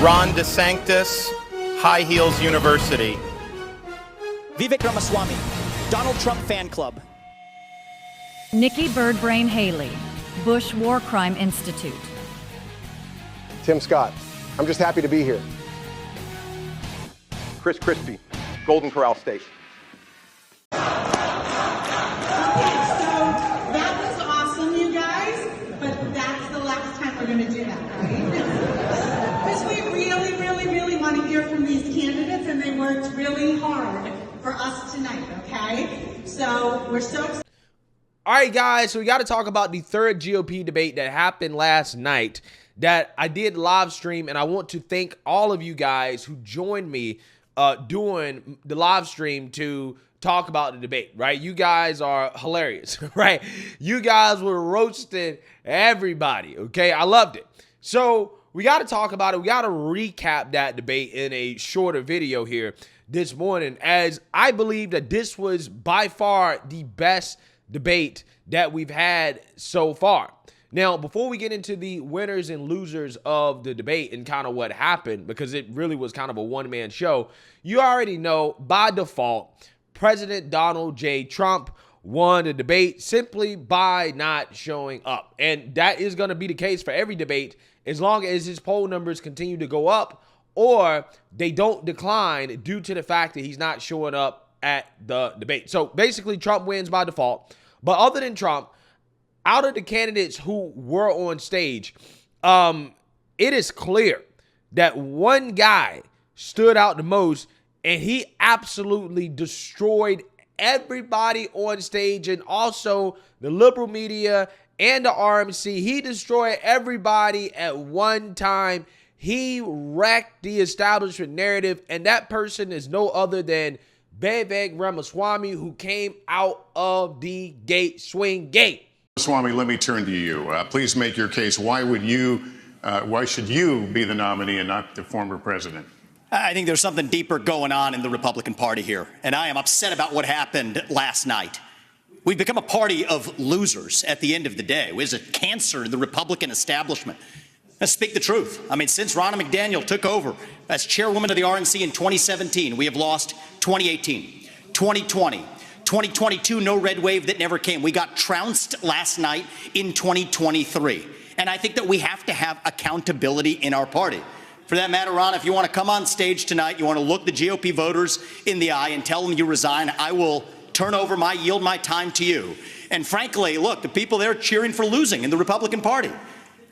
Ron DeSantis, High Heels University. Vivek Ramaswamy, Donald Trump Fan Club. Nikki Birdbrain Haley, Bush War Crime Institute. Tim Scott, I'm just happy to be here. Chris Christie, Golden Corral State. Okay, so that was awesome, you guys, but that's the last time we're going to do that, right? Because we really want to hear from these candidates, and they worked really hard for us tonight, okay? So we're so excited. All right, guys, so we got to talk about the third GOP debate that happened last night that I did live stream, and I want to thank all of you guys who joined me doing the live stream to talk about the debate, right? You guys are hilarious, right? You guys were roasting everybody, okay? I loved it. So we got to talk about it. We got to recap that debate in a shorter video here this morning, as I believe that this was by far the best debate that we've had so far. Now, before we get into the winners and losers of the debate and kind of what happened, because it really was kind of a one-man show, you already know by default, President Donald J. Trump won the debate simply by not showing up. And that is going to be the case for every debate as long as his poll numbers continue to go up or they don't decline due to the fact that he's not showing up at the debate. So basically, Trump wins by default. But other than Trump, out of the candidates who were on stage, it is clear that one guy stood out the most, and he absolutely destroyed everybody on stage, and also the liberal media and the RNC. He destroyed everybody at one time. He wrecked the establishment narrative, and that person is no other than Vivek Ramaswamy, who came out of the swing gate. Ramaswamy, let me turn to you. Please make your case. Why should you be the nominee and not the former president? I think there's something deeper going on in the Republican Party here, and I am upset about what happened last night. We've become a party of losers at the end of the day. It was a cancer to the Republican establishment. Let's speak the truth. I mean, since Ronna McDaniel took over as chairwoman of the RNC in 2017, we have lost 2018, 2020, 2022, no red wave that never came. We got trounced last night in 2023. And I think that we have to have accountability in our party. For that matter, Ron, if you want to come on stage tonight, you want to look the GOP voters in the eye and tell them you resign, I will yield my time to you. And frankly, look, the people there cheering for losing in the Republican Party.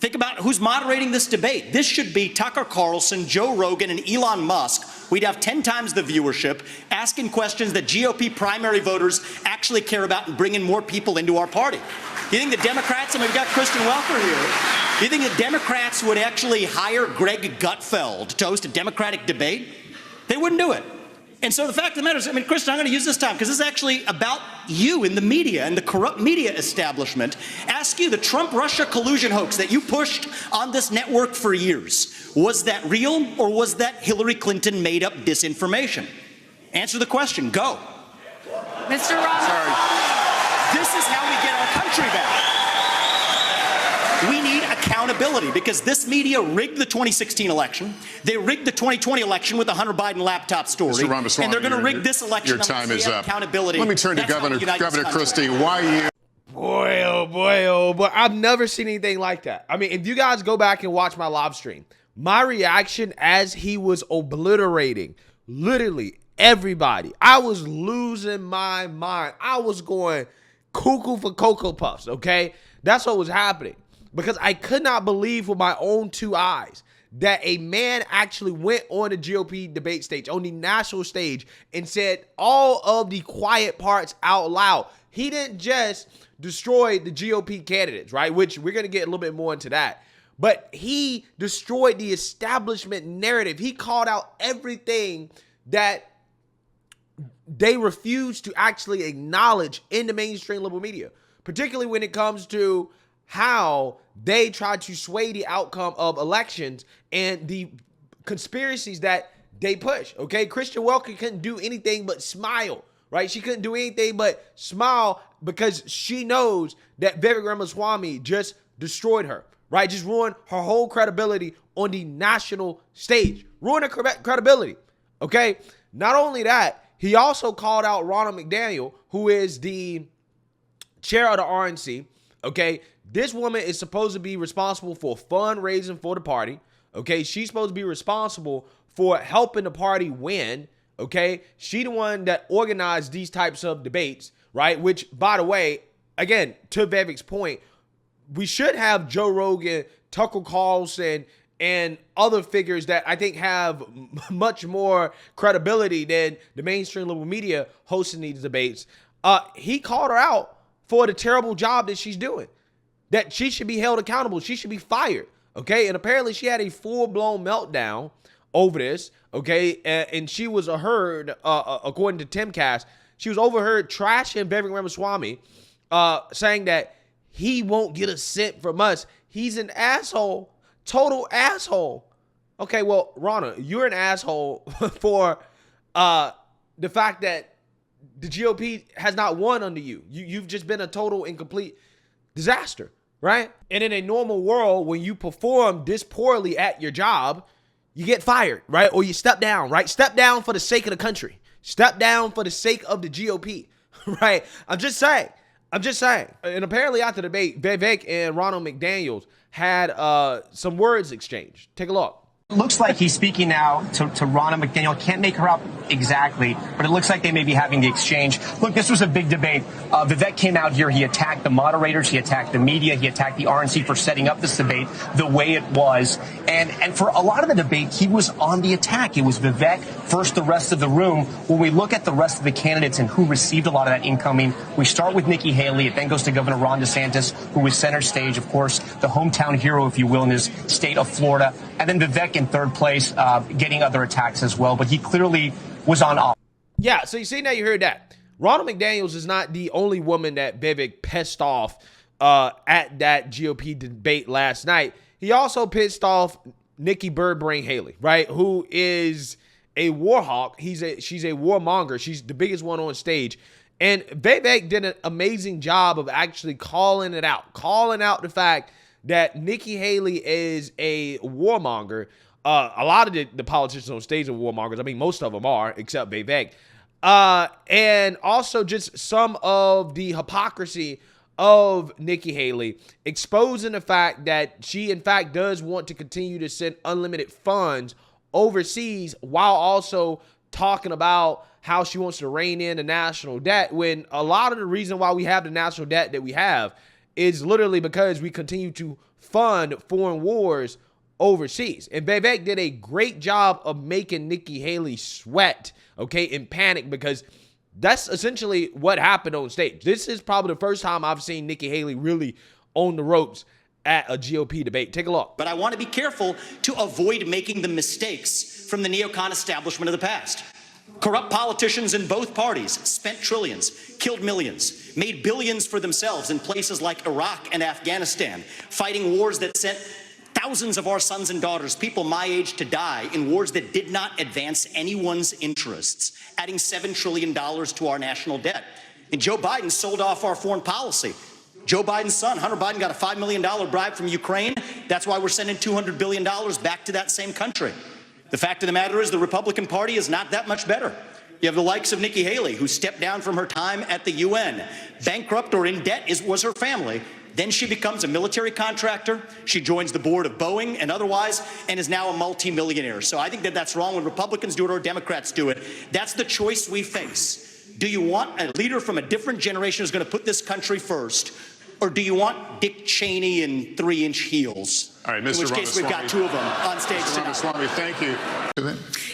Think about who's moderating this debate. This should be Tucker Carlson, Joe Rogan, and Elon Musk. We'd have 10 times the viewership, asking questions that GOP primary voters actually care about and bringing more people into our party. Do you think the Democrats, and we've got Kristen Welker here, do you think the Democrats would actually hire Greg Gutfeld to host a Democratic debate? They wouldn't do it. And so the fact of the matter is, I mean, Kristen, I'm going to use this time because this is actually about you in the media and the corrupt media establishment. Ask you, the Trump-Russia collusion hoax that you pushed on this network for years, was that real or was that Hillary Clinton made up disinformation? Answer the question. Go. Mr. Ross. Sorry. This is how we get our country back. We need accountability because this media rigged the 2016 election. They rigged the 2020 election with the Hunter Biden laptop story. Mr. Ramaswamy, and they're going to rig this election. Your time is up. Accountability. Let me turn to Governor Christie. Why you? Boy, oh boy, oh boy. I've never seen anything like that. I mean, if you guys go back and watch my live stream, my reaction as he was obliterating literally everybody, I was losing my mind. I was going cuckoo for Cocoa Puffs, okay? That's what was happening. Because I could not believe with my own two eyes that a man actually went on the GOP debate stage, on the national stage, and said all of the quiet parts out loud. He didn't just destroy the GOP candidates, right? Which we're going to get a little bit more into that. But he destroyed the establishment narrative. He called out everything that they refused to actually acknowledge in the mainstream liberal media, particularly when it comes to how they try to sway the outcome of elections and the conspiracies that they push, okay? Kristen Welker couldn't do anything but smile, right? She couldn't do anything but smile because she knows that Vivek Ramaswamy just destroyed her, right? Just ruin her whole credibility on the national stage. Ruin her credibility, okay? Not only that, he also called out Ronald McDaniel, who is the chair of the RNC, okay? This woman is supposed to be responsible for fundraising for the party, okay? She's supposed to be responsible for helping the party win, okay? She the one that organized these types of debates, right? Which, by the way, again, to Vivek's point, we should have Joe Rogan, Tucker Carlson, and other figures that I think have much more credibility than the mainstream liberal media hosting these debates. He called her out for the terrible job that she's doing, that she should be held accountable. She should be fired, okay? And apparently she had a full-blown meltdown over this, okay? And she was heard, according to Timcast, she was overheard trashing Vivek Ramaswamy, saying that he won't get a cent from us. He's an asshole, total asshole. Okay, well, Ronna, you're an asshole for the fact that the GOP has not won under you. You've just been a total and complete disaster, right? And in a normal world, when you perform this poorly at your job, you get fired, right? Or you step down, right? Step down for the sake of the country. Step down for the sake of the GOP, right? I'm just saying. And apparently after the debate, Vivek and Ronald McDaniels had some words exchanged. Take a look. Looks like he's speaking now to Ronna McDaniel. Can't make her out exactly, but it looks like they may be having the exchange. Look, this was a big debate. Vivek came out here. He attacked the moderators. He attacked the media. He attacked the RNC for setting up this debate the way it was. And for a lot of the debate, he was on the attack. It was Vivek first, the rest of the room. When we look at the rest of the candidates and who received a lot of that incoming, we start with Nikki Haley. It then goes to Governor Ron DeSantis, who was center stage, of course, the hometown hero, if you will, in his state of Florida. And then Vivek in third place, getting other attacks as well. But he clearly was on off. Yeah, so you see now you heard that. Ronald McDaniels is not the only woman that Vivek pissed off at that GOP debate last night. He also pissed off Nikki Birdbrain Haley, right? Who is a war hawk. She's a warmonger. She's the biggest one on stage. And Vivek did an amazing job of actually calling out the fact that Nikki Haley is a warmonger. A lot of the politicians on stage are warmongers. I mean, most of them are, except Vivek. And also just some of the hypocrisy of Nikki Haley, exposing the fact that she, in fact, does want to continue to send unlimited funds overseas while also talking about how she wants to rein in the national debt, when a lot of the reason why we have the national debt that we have is literally because we continue to fund foreign wars overseas. And Vivek did a great job of making Nikki Haley sweat, okay, and panic, because that's essentially what happened on stage. This is probably the first time I've seen Nikki Haley really on the ropes at a GOP debate. Take a look. But I want to be careful to avoid making the mistakes from the neocon establishment of the past. Corrupt politicians in both parties spent trillions, killed millions, made billions for themselves in places like Iraq and Afghanistan, fighting wars that sent thousands of our sons and daughters, people my age, to die in wars that did not advance anyone's interests, adding $7 trillion to our national debt. And Joe Biden sold off our foreign policy. Joe Biden's son, Hunter Biden, got a $5 million bribe from Ukraine. That's why we're sending $200 billion back to that same country. The fact of the matter is the Republican Party is not that much better. You have the likes of Nikki Haley, who stepped down from her time at the UN. Bankrupt or in debt was her family. Then she becomes a military contractor. She joins the board of Boeing and otherwise, and is now a multimillionaire. So I think that that's wrong when Republicans do it or Democrats do it. That's the choice we face. Do you want a leader from a different generation who's going to put this country first? Or do you want Dick Cheney in 3-inch heels? All right, Mr. In which case, we've got two of them on stage tonight. Ramaswamy, thank you.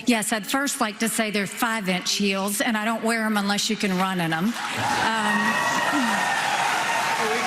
Yes, I'd first like to say they're 5-inch heels, and I don't wear them unless you can run in them. We've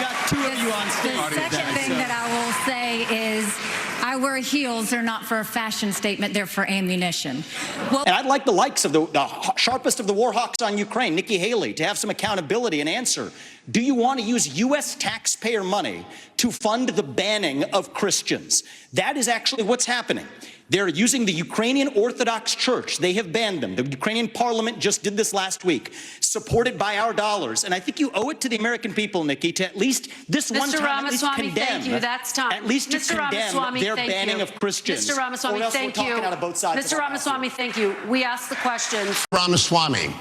got two of you on stage. The second thing that I will say is I wear heels. They're not for a fashion statement. They're for ammunition. Well, and I'd like the likes of the sharpest of the war hawks on Ukraine, Nikki Haley, to have some accountability and answer. Do you want to use U.S. taxpayer money to fund the banning of Christians? That is actually what's happening. They're using the Ukrainian Orthodox Church. They have banned them. The Ukrainian parliament just did this last week, supported by our dollars. And I think you owe it to the American people, Nikki, to at least this one time at least condemn. Thank you. That's time. At least to condemn their banning of Christians. Mr. Ramaswamy, or else thank we're you. talking out of both sides Mr. Ramaswamy, thank you. We asked the questions. Ramaswamy,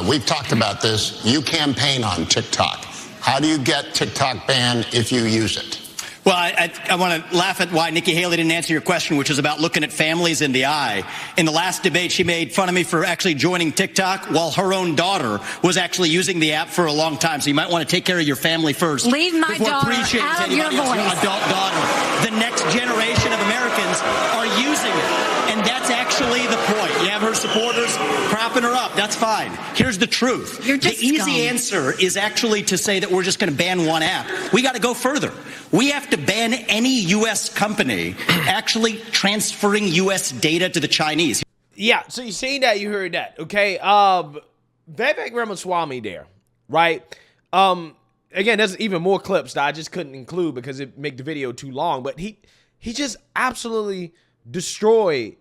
we've talked about this. You campaign on TikTok. How do you get TikTok banned if you use it? Well, I want to laugh at why Nikki Haley didn't answer your question, which is about looking at families in the eye. In the last debate, she made fun of me for actually joining TikTok while her own daughter was actually using the app for a long time. So you might want to take care of your family first. Leave my daughter out of your voice. Adult daughter. The next generation of Americans are using it. And that's actually the point. You have her supporters propping her up. That's fine. Here's the truth. You're just the easy scum. answer is actually to say that we're just going to ban one app. We got to go further. We have to ban any U.S. company actually transferring U.S. data to the Chinese. Yeah, so you seen that, you heard that, okay? Vivek Ramaswamy there, right? Again, there's even more clips that I just couldn't include because it make the video too long, but he just absolutely destroyed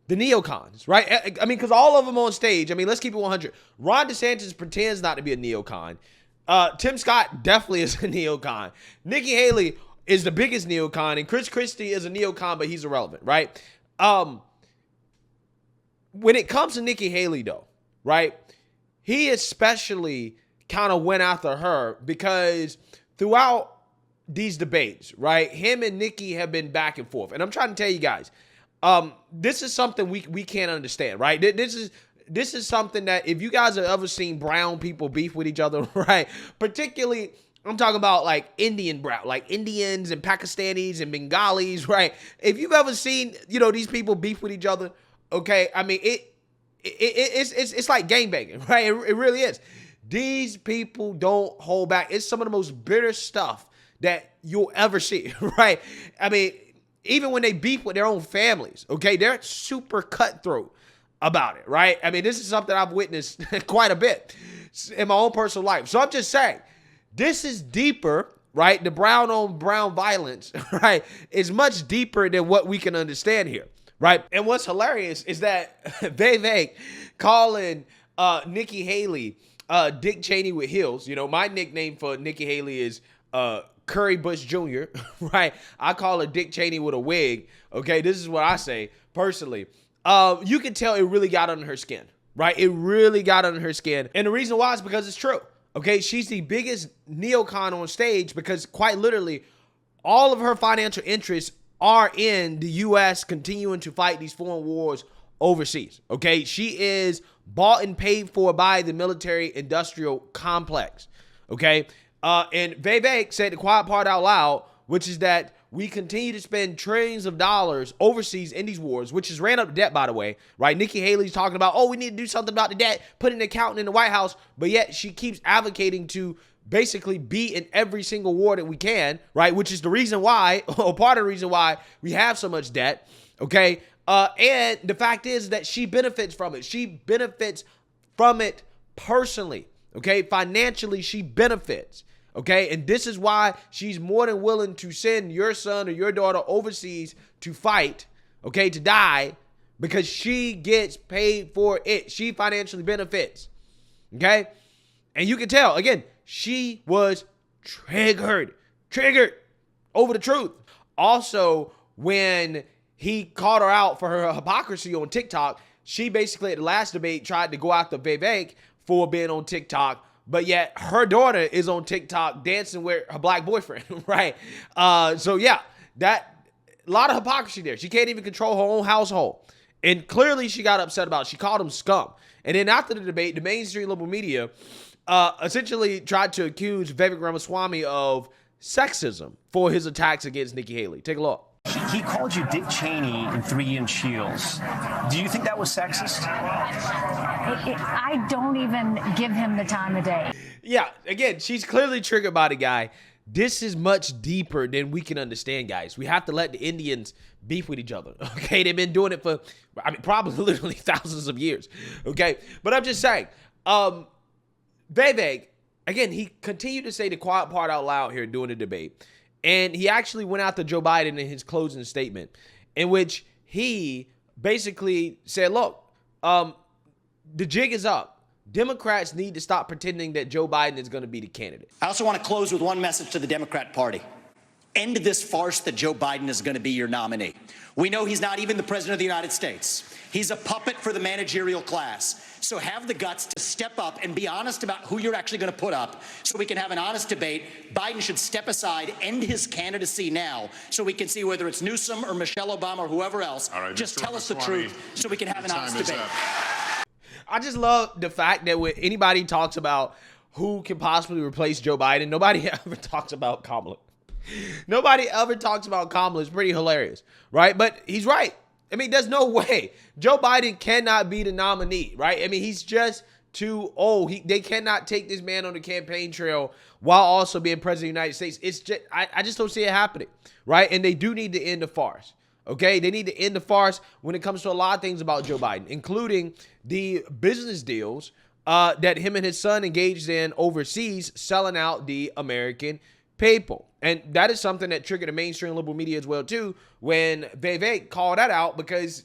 the neocons, right? I mean, because all of them on stage, I mean, let's keep it 100. Ron DeSantis pretends not to be a neocon. Tim Scott definitely is a neocon. Nikki Haley is the biggest neocon, and Chris Christie is a neocon, but he's irrelevant, right? When it comes to Nikki Haley, though, right, he especially kind of went after her because throughout these debates, right, him and Nikki have been back and forth. And I'm trying to tell you guys, this is something we can't understand, right? This is something that if you guys have ever seen brown people beef with each other, right, particularly I'm talking about like Indian brown, like Indians and Pakistanis and Bengalis, right? If you've ever seen, these people beef with each other, okay, I mean, it's like gangbanging, right? It really is. These people don't hold back. It's some of the most bitter stuff that you'll ever see, right? I mean, even when they beef with their own families, okay, they're super cutthroat about it, right? I mean, this is something I've witnessed quite a bit in my own personal life. So I'm just saying, this is deeper, right? The brown on brown violence, right, is much deeper than what we can understand here, right? And what's hilarious is that Vivek calling Nikki Haley Dick Cheney with heels. My nickname for Nikki Haley is Curry Bush Jr., right? I call her Dick Cheney with a wig, okay? This is what I say personally. You can tell it really got under her skin, right? It really got under her skin. And the reason why is because it's true. Okay, she's the biggest neocon on stage because quite literally all of her financial interests are in the U.S. continuing to fight these foreign wars overseas. Okay, she is bought and paid for by the military industrial complex. Okay, and Vivek said the quiet part out loud, which is that we continue to spend trillions of dollars overseas in these wars, which has ran up debt, by the way, right? Nikki Haley's talking about, we need to do something about the debt, put an accountant in the White House, but yet she keeps advocating to basically be in every single war that we can, right? Which is the reason why, or part of the reason why we have so much debt, okay? And the fact is that she benefits from it. She benefits from it personally, okay? Financially, she benefits. Okay, and this is why she's more than willing to send your son or your daughter overseas to fight, okay, to die, because she gets paid for it. She financially benefits, okay? And you can tell, again, she was triggered over the truth. Also, when he called her out for her hypocrisy on TikTok, she basically at the last debate tried to go after Vivek for being on TikTok, but yet her daughter is on TikTok dancing with her black boyfriend, right? So yeah, that a lot of hypocrisy there. She can't even control her own household. And clearly she got upset about it. She called him scum. And then after the debate, the mainstream liberal media essentially tried to accuse Vivek Ramaswamy of sexism for his attacks against Nikki Haley. Take a look. He called you Dick Cheney in 3-inch heels. Do you think that was sexist? I don't even give him the time of day. Yeah, again, she's clearly triggered by the guy. This is much deeper than we can understand, guys. We have to let the Indians beef with each other, okay? They've been doing it for, probably literally thousands of years, okay? But I'm just saying, Vivek, again, he continued to say the quiet part out loud here during the debate. And he actually went out to Joe Biden in his closing statement, in which he basically said, look, the jig is up. Democrats need to stop pretending that Joe Biden is going to be the candidate. I also want to close with one message to the Democrat Party. End this farce that Joe Biden is going to be your nominee. We know he's not even the president of the United States. He's a puppet for the managerial class. So have the guts to step up and be honest about who you're actually going to put up so we can have an honest debate. Biden should step aside, end his candidacy now so we can see whether it's Newsom or Michelle Obama or whoever else. Right, just Mr. tell us the Ramaswamy, truth so we can have an honest debate. I just love the fact that when anybody talks about who can possibly replace Joe Biden, nobody ever talks about Kamala. Nobody ever talks about Kamala. It's pretty hilarious, right? But he's right. I mean, there's no way. Joe Biden cannot be the nominee, right? I mean, he's just too old. They cannot take this man on the campaign trail while also being president of the United States. It's just, I just don't see it happening, right? And they do need to end the farce, okay? They need to end the farce when it comes to a lot of things about Joe Biden, including the business deals that him and his son engaged in overseas, selling out the American people. And that is something that triggered the mainstream liberal media as well, too, when Vivek called that out because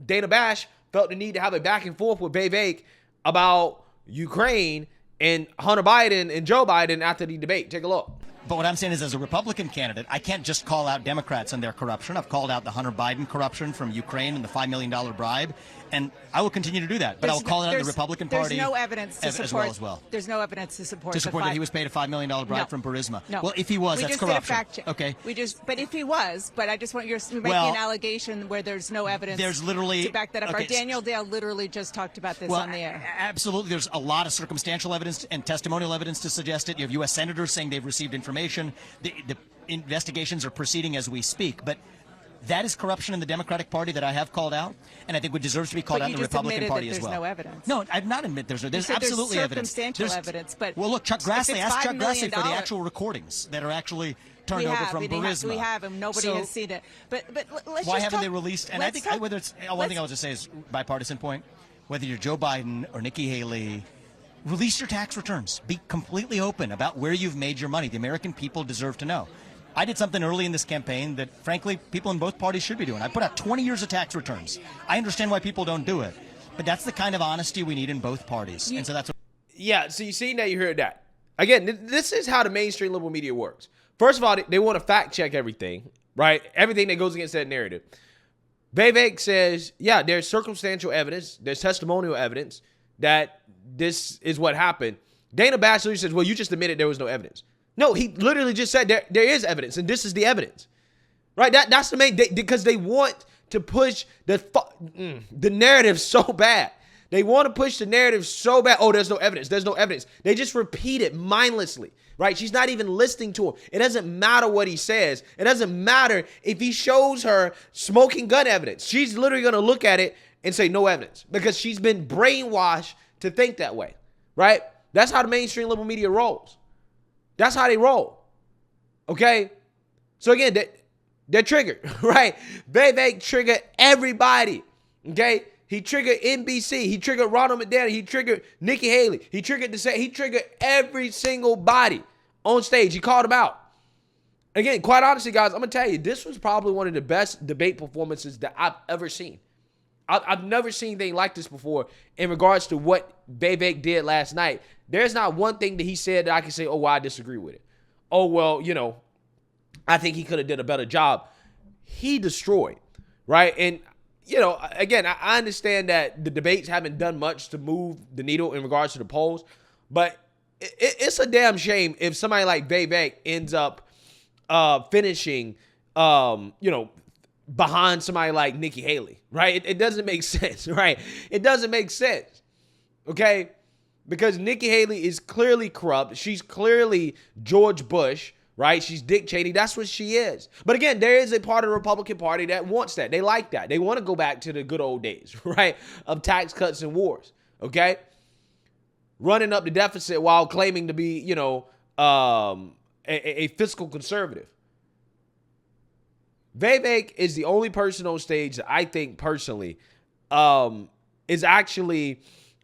Dana Bash felt the need to have a back and forth with Vivek about Ukraine and Hunter Biden and Joe Biden after the debate. Take a look. But what I'm saying is, as a Republican candidate, I can't just call out Democrats and their corruption. I've called out the Hunter Biden corruption from Ukraine and the $5 million bribe, and I will continue to do that. But I'll call it out the Republican Party. There's no evidence to support as well. There's no evidence to support that he was paid a $5 million bribe from Burisma. No. Well, if he was, that's corruption. Did a fact check. Okay. But if he was, but I just want you to make an allegation where there's no evidence. There's literally to back that up. Our Daniel Dale literally just talked about this on the air. Absolutely. There's a lot of circumstantial evidence and testimonial evidence to suggest it. You have U.S. senators saying they've received information. The investigations are proceeding as we speak, but that is corruption in the Democratic Party that I have called out, and I think it deserves to be called out in the Republican Party as well. There's no evidence. No, I've not admitted there's absolutely evidence. Circumstantial evidence, but well, look, Chuck Grassley, ask Chuck Grassley for the actual recordings that are actually turned over from Burisma. We have them. Nobody has seen it. But let's why haven't they released? And I think whether it's one thing I would just say is bipartisan point. Whether you're Joe Biden or Nikki Haley, release your tax returns. Be completely open about where you've made your money. The American people deserve to know. I did something early in this campaign that, frankly, people in both parties should be doing. I put out 20 years of tax returns. I understand why people don't do it, but that's the kind of honesty we need in both parties. And so that's what. Yeah, so you see now you heard that. Again, this is how the mainstream liberal media works. First of all, they want to fact check everything, right? Everything that goes against that narrative. Vivek says, yeah, there's circumstantial evidence, there's testimonial evidence that this is what happened. Dana Bash says, well, you just admitted there was no evidence. No, he literally just said there is evidence, and this is the evidence, right? That's the main, because they want to push the narrative so bad. They want to push the narrative so bad. Oh, there's no evidence. There's no evidence. They just repeat it mindlessly, right? She's not even listening to him. It doesn't matter what he says. It doesn't matter if he shows her smoking gun evidence. She's literally going to look at it and say no evidence because she's been brainwashed to think that way, right? That's how the mainstream liberal media rolls. That's how they roll. Okay? So again, they're triggered, right? Vivek triggered everybody. Okay? He triggered NBC. He triggered Ronald McDaniel. He triggered Nikki Haley. He triggered every single body on stage. He called them out. Again, quite honestly, guys, I'm going to tell you, this was probably one of the best debate performances that I've ever seen. I've never seen anything like this before in regards to what Vivek did last night. There's not one thing that he said that I can say, oh, well, I disagree with it. Oh, well, I think he could have done a better job. He destroyed, right? And, again, I understand that the debates haven't done much to move the needle in regards to the polls, but it's a damn shame if somebody like Vivek ends up finishing, behind somebody like Nikki Haley, right? It doesn't make sense, right? It doesn't make sense, okay? Because Nikki Haley is clearly corrupt. She's clearly George Bush, right? She's Dick Cheney. That's what she is. But again, there is a part of the Republican Party that wants that. They like that. They want to go back to the good old days, right, of tax cuts and wars, okay? Running up the deficit while claiming to be, a fiscal conservative. Vivek is the only person on stage that I think personally is actually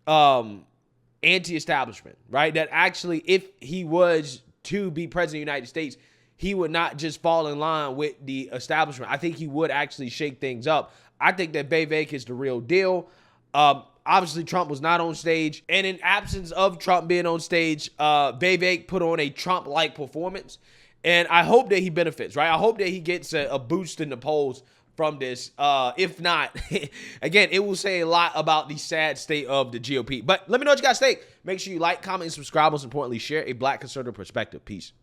anti-establishment, right? That actually, if he was to be president of the United States, he would not just fall in line with the establishment. I think he would actually shake things up. I think that Vivek is the real deal. Obviously, Trump was not on stage. And in absence of Trump being on stage, Vivek put on a Trump-like performance. And I hope that he benefits, right? I hope that he gets a boost in the polls from this. If not, again, it will say a lot about the sad state of the GOP. But let me know what you guys think. Make sure you like, comment, and subscribe. Most importantly, share a Black conservative perspective. Peace.